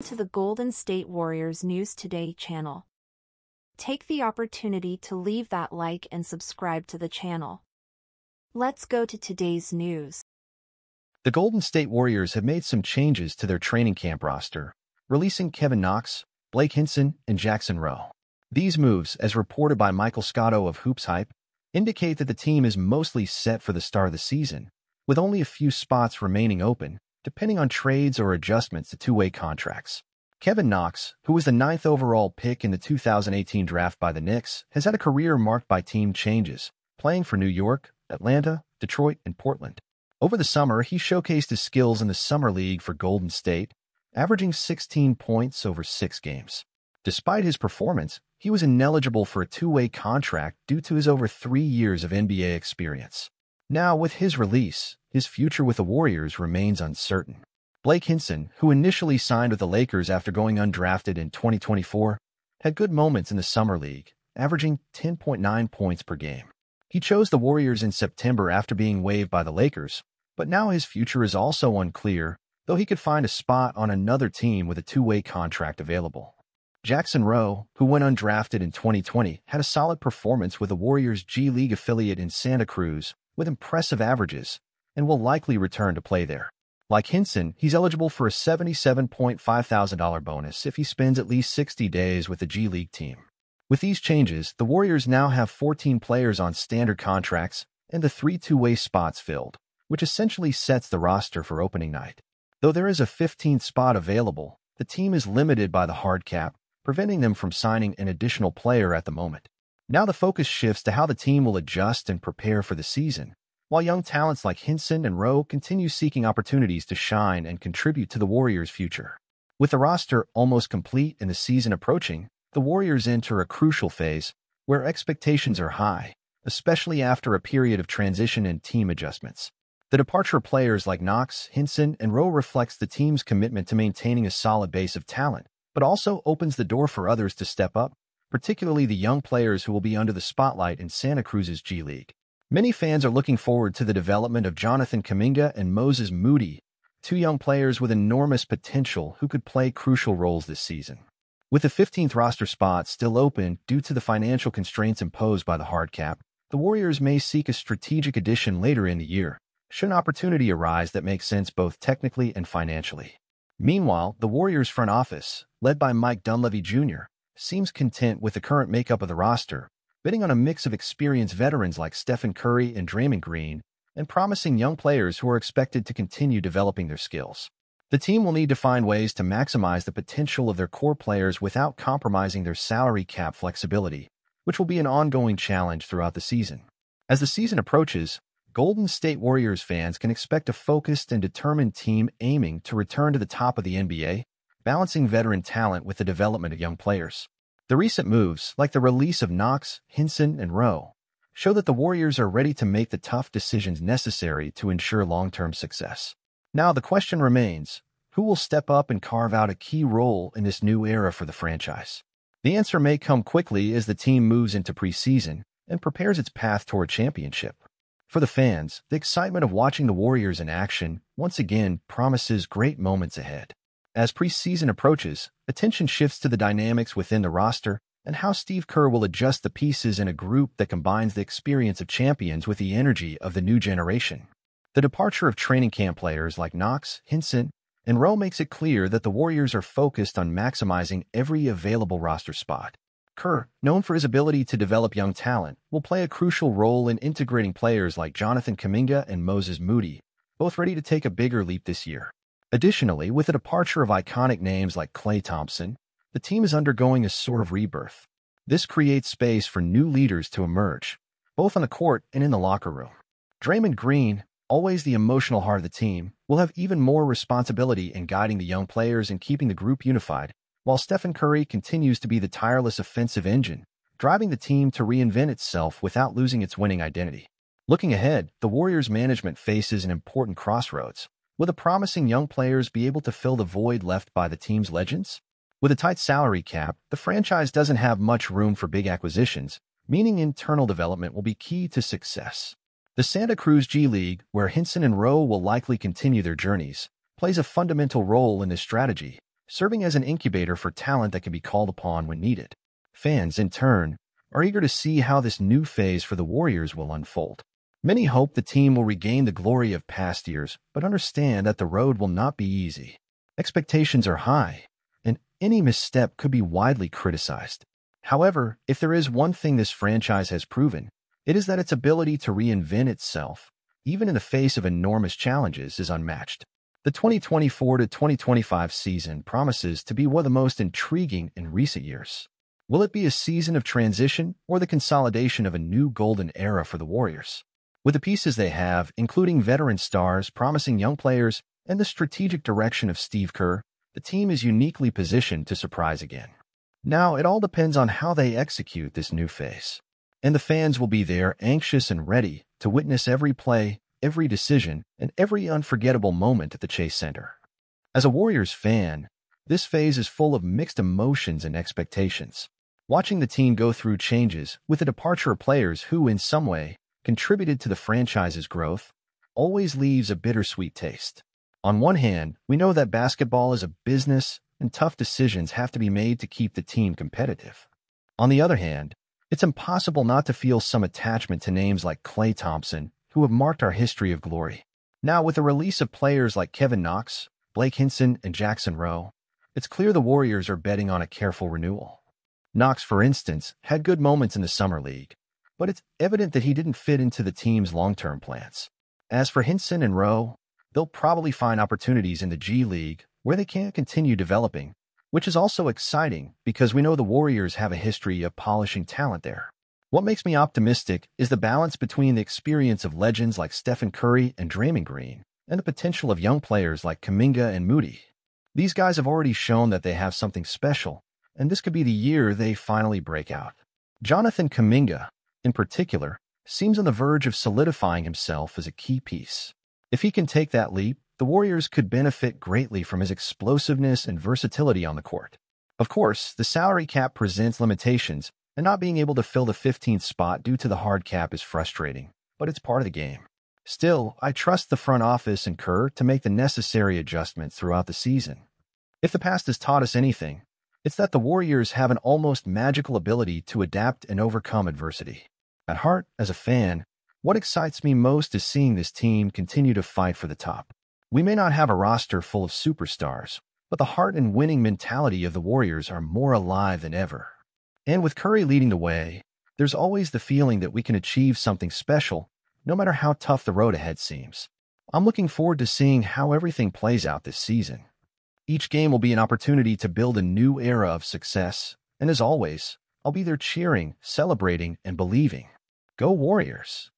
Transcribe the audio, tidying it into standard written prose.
To the Golden State Warriors News Today channel. Take the opportunity to leave that like and subscribe to the channel. Let's go to today's news. The Golden State Warriors have made some changes to their training camp roster, releasing Kevin Knox, Blake Hinson, and Jackson Rowe. These moves, as reported by Michael Scotto of Hoops Hype, indicate that the team is mostly set for the start of the season, with only a few spots remaining open, depending on trades or adjustments to two-way contracts. Kevin Knox, who was the 9th overall pick in the 2018 draft by the Knicks, has had a career marked by team changes, playing for New York, Atlanta, Detroit, and Portland. Over the summer, he showcased his skills in the Summer League for Golden State, averaging 16 points over 6 games. Despite his performance, he was ineligible for a two-way contract due to his over 3 years of NBA experience. Now, with his release, his future with the Warriors remains uncertain. Blake Hinson, who initially signed with the Lakers after going undrafted in 2024, had good moments in the Summer League, averaging 10.9 points per game. He chose the Warriors in September after being waived by the Lakers, but now his future is also unclear, though he could find a spot on another team with a two-way contract available. Jackson Rowe, who went undrafted in 2020, had a solid performance with the Warriors' G League affiliate in Santa Cruz, with impressive averages, and will likely return to play there. Like Hinson, he's eligible for a $77,500 bonus if he spends at least 60 days with the G League team. With these changes, the Warriors now have 14 players on standard contracts and the 3 two-way spots filled, which essentially sets the roster for opening night. Though there is a 15th spot available, the team is limited by the hard cap, preventing them from signing an additional player at the moment. Now the focus shifts to how the team will adjust and prepare for the season, while young talents like Hinson and Rowe continue seeking opportunities to shine and contribute to the Warriors' future. With the roster almost complete and the season approaching, the Warriors enter a crucial phase where expectations are high, especially after a period of transition and team adjustments. The departure of players like Knox, Hinson, and Rowe reflects the team's commitment to maintaining a solid base of talent, but also opens the door for others to step up, particularly the young players who will be under the spotlight in Santa Cruz's G League. Many fans are looking forward to the development of Jonathan Kuminga and Moses Moody, 2 young players with enormous potential who could play crucial roles this season. With the 15th roster spot still open due to the financial constraints imposed by the hard cap, the Warriors may seek a strategic addition later in the year, should an opportunity arise that makes sense both technically and financially. Meanwhile, the Warriors front office, led by Mike Dunleavy Jr., seems content with the current makeup of the roster, bidding on a mix of experienced veterans like Stephen Curry and Draymond Green, and promising young players who are expected to continue developing their skills. The team will need to find ways to maximize the potential of their core players without compromising their salary cap flexibility, which will be an ongoing challenge throughout the season. As the season approaches, Golden State Warriors fans can expect a focused and determined team aiming to return to the top of the NBA, balancing veteran talent with the development of young players. The recent moves, like the release of Knox, Hinson, and Rowe, show that the Warriors are ready to make the tough decisions necessary to ensure long-term success. Now the question remains, who will step up and carve out a key role in this new era for the franchise? The answer may come quickly as the team moves into preseason and prepares its path toward championship. For the fans, the excitement of watching the Warriors in action once again promises great moments ahead. As preseason approaches, attention shifts to the dynamics within the roster and how Steve Kerr will adjust the pieces in a group that combines the experience of champions with the energy of the new generation. The departure of training camp players like Knox, Hinson, and Rowe makes it clear that the Warriors are focused on maximizing every available roster spot. Kerr, known for his ability to develop young talent, will play a crucial role in integrating players like Jonathan Kuminga and Moses Moody, both ready to take a bigger leap this year. Additionally, with the departure of iconic names like Klay Thompson, the team is undergoing a sort of rebirth. This creates space for new leaders to emerge, both on the court and in the locker room. Draymond Green, always the emotional heart of the team, will have even more responsibility in guiding the young players and keeping the group unified, while Stephen Curry continues to be the tireless offensive engine, driving the team to reinvent itself without losing its winning identity. Looking ahead, the Warriors management faces an important crossroads. Will the promising young players be able to fill the void left by the team's legends? With a tight salary cap, the franchise doesn't have much room for big acquisitions, meaning internal development will be key to success. The Santa Cruz G League, where Hinson and Rowe will likely continue their journeys, plays a fundamental role in this strategy, serving as an incubator for talent that can be called upon when needed. Fans, in turn, are eager to see how this new phase for the Warriors will unfold. Many hope the team will regain the glory of past years, but understand that the road will not be easy. Expectations are high, and any misstep could be widely criticized. However, if there is one thing this franchise has proven, it is that its ability to reinvent itself, even in the face of enormous challenges, is unmatched. The 2024 to 2025 season promises to be one of the most intriguing in recent years. Will it be a season of transition or the consolidation of a new golden era for the Warriors? With the pieces they have, including veteran stars, promising young players, and the strategic direction of Steve Kerr, the team is uniquely positioned to surprise again. Now, it all depends on how they execute this new phase. And the fans will be there, anxious and ready to witness every play, every decision, and every unforgettable moment at the Chase Center. As a Warriors fan, this phase is full of mixed emotions and expectations. Watching the team go through changes with the departure of players who, in some way, contributed to the franchise's growth, always leaves a bittersweet taste. On one hand, we know that basketball is a business and tough decisions have to be made to keep the team competitive. On the other hand, it's impossible not to feel some attachment to names like Klay Thompson, who have marked our history of glory. Now, with the release of players like Kevin Knox, Blake Hinson, and Jackson Rowe, it's clear the Warriors are betting on a careful renewal. Knox, for instance, had good moments in the Summer League, but it's evident that he didn't fit into the team's long-term plans. As for Hinson and Rowe, they'll probably find opportunities in the G League where they can continue developing, which is also exciting because we know the Warriors have a history of polishing talent there. What makes me optimistic is the balance between the experience of legends like Stephen Curry and Draymond Green and the potential of young players like Kuminga and Moody. These guys have already shown that they have something special, and this could be the year they finally break out. Jonathan Kuminga, in particular, seems on the verge of solidifying himself as a key piece. If he can take that leap, the Warriors could benefit greatly from his explosiveness and versatility on the court. Of course, the salary cap presents limitations, and not being able to fill the 15th spot due to the hard cap is frustrating, but it's part of the game. Still, I trust the front office and Kerr to make the necessary adjustments throughout the season. If the past has taught us anything, it's that the Warriors have an almost magical ability to adapt and overcome adversity. At heart, as a fan, what excites me most is seeing this team continue to fight for the top. We may not have a roster full of superstars, but the heart and winning mentality of the Warriors are more alive than ever. And with Curry leading the way, there's always the feeling that we can achieve something special, no matter how tough the road ahead seems. I'm looking forward to seeing how everything plays out this season. Each game will be an opportunity to build a new era of success, and as always, I'll be there cheering, celebrating, and believing. Go Warriors!